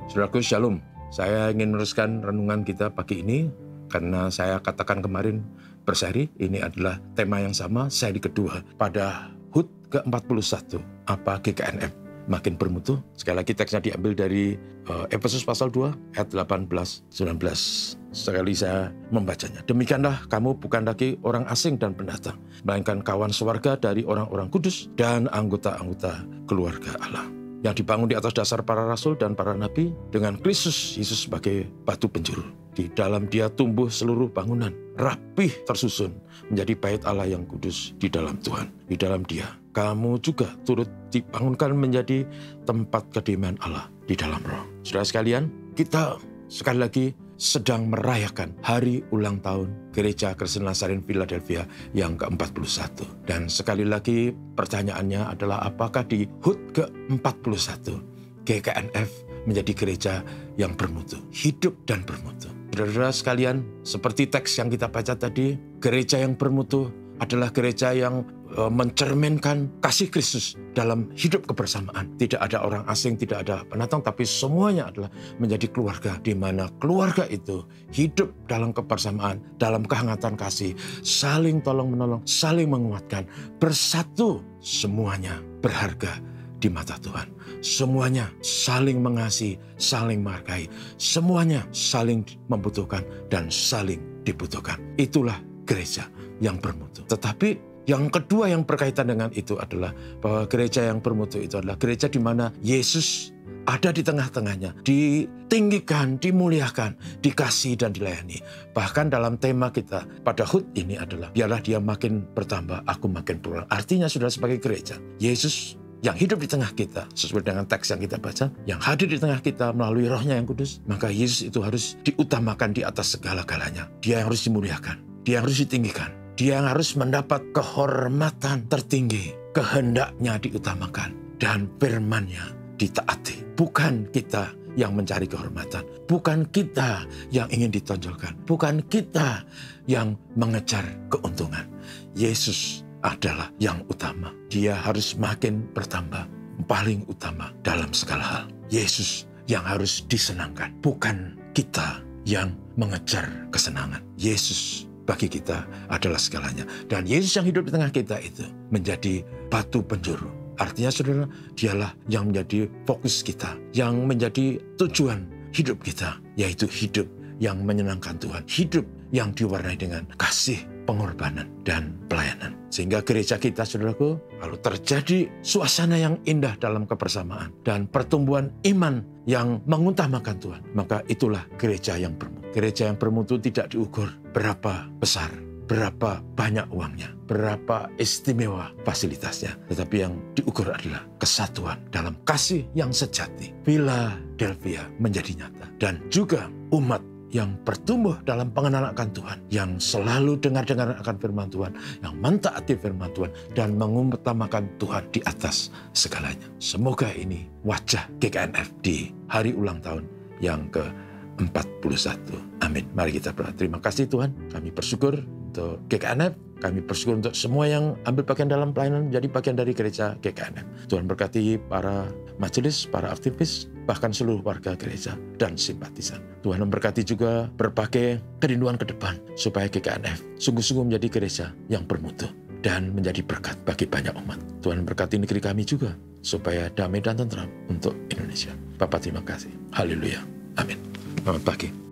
Saudaraku Shalom, saya ingin meneruskan renungan kita pagi ini karena saya katakan kemarin berseri, ini adalah tema yang sama, seri kedua pada HUT ke-41. Apa GKNF makin bermutu? Sekali lagi teksnya diambil dari Efesus pasal 2 ayat 18-19. Sekali saya membacanya. Demikianlah kamu bukan lagi orang asing dan pendatang, melainkan kawan sewarga dari orang-orang kudus dan anggota-anggota keluarga Allah, yang dibangun di atas dasar para rasul dan para nabi dengan Kristus Yesus sebagai batu penjuru. Di dalam Dia tumbuh seluruh bangunan, rapih tersusun menjadi bait Allah yang kudus di dalam Tuhan. Di dalam Dia, kamu juga turut dibangunkan menjadi tempat kediaman Allah di dalam Roh. Saudara sekalian, kita sekali lagi sedang merayakan hari ulang tahun Gereja Kristen Nazarenes Philadelphia yang ke-41. Dan sekali lagi pertanyaannya adalah apakah di HUT ke-41 GKNF menjadi gereja yang bermutu, hidup dan bermutu. Saudara-saudara sekalian, seperti teks yang kita baca tadi, gereja yang bermutu adalah gereja yang mencerminkan kasih Kristus dalam hidup kebersamaan. Tidak ada orang asing, tidak ada pendatang, tapi semuanya adalah menjadi keluarga, di mana keluarga itu hidup dalam kebersamaan, dalam kehangatan kasih, saling tolong-menolong, saling menguatkan, bersatu, semuanya berharga di mata Tuhan. Semuanya saling mengasihi, saling menghargai, semuanya saling membutuhkan dan saling dibutuhkan. Itulah gereja yang bermutu. Tetapi yang kedua yang berkaitan dengan itu adalah bahwa gereja yang bermutu itu adalah gereja di mana Yesus ada di tengah-tengahnya, ditinggikan, dimuliakan, dikasihi dan dilayani. Bahkan dalam tema kita pada HUT ini adalah biarlah Dia makin bertambah, aku makin berkurang. Artinya sudah sebagai gereja, Yesus yang hidup di tengah kita, sesuai dengan teks yang kita baca, yang hadir di tengah kita melalui Roh-Nya yang kudus, maka Yesus itu harus diutamakan di atas segala-galanya. Dia yang harus dimuliakan, Dia yang harus ditinggikan, Dia yang harus mendapat kehormatan tertinggi, kehendaknya diutamakan, dan firman-Nya ditaati. Bukan kita yang mencari kehormatan, bukan kita yang ingin ditonjolkan, bukan kita yang mengejar keuntungan. Yesus adalah yang utama. Dia harus makin bertambah, paling utama dalam segala hal. Yesus yang harus disenangkan, bukan kita yang mengejar kesenangan. Yesus bagi kita adalah segalanya. Dan Yesus yang hidup di tengah kita itu menjadi batu penjuru. Artinya saudara, Dialah yang menjadi fokus kita, yang menjadi tujuan hidup kita, yaitu hidup yang menyenangkan Tuhan, hidup yang diwarnai dengan kasih, pengorbanan, dan pelayanan. Sehingga gereja kita, saudaraku, lalu terjadi suasana yang indah dalam kebersamaan dan pertumbuhan iman yang mengutamakan Tuhan. Maka itulah gereja yang bermutu. Gereja yang bermutu tidak diukur berapa besar, berapa banyak uangnya, berapa istimewa fasilitasnya. Tetapi yang diukur adalah kesatuan dalam kasih yang sejati. Philadelphia menjadi nyata. Dan juga umat yang bertumbuh dalam pengenalan akan Tuhan, yang selalu dengar-dengar akan firman Tuhan, yang mentaati firman Tuhan, dan mengutamakan Tuhan di atas segalanya. Semoga ini wajah GKNF di hari ulang tahun yang ke-41. Amin. Mari kita berdoa. Terima kasih Tuhan, kami bersyukur untuk GKNF, kami bersyukur untuk semua yang ambil bagian dalam pelayanan menjadi bagian dari gereja GKNF. Tuhan berkati para majelis, para aktivis, bahkan seluruh warga gereja dan simpatisan. Tuhan memberkati juga berbagai kerinduan ke depan supaya GKNF sungguh-sungguh menjadi gereja yang bermutu dan menjadi berkat bagi banyak umat. Tuhan memberkati negeri kami juga supaya damai dan tentram untuk Indonesia. Bapa terima kasih. Haleluya. Amin. Selamat pagi.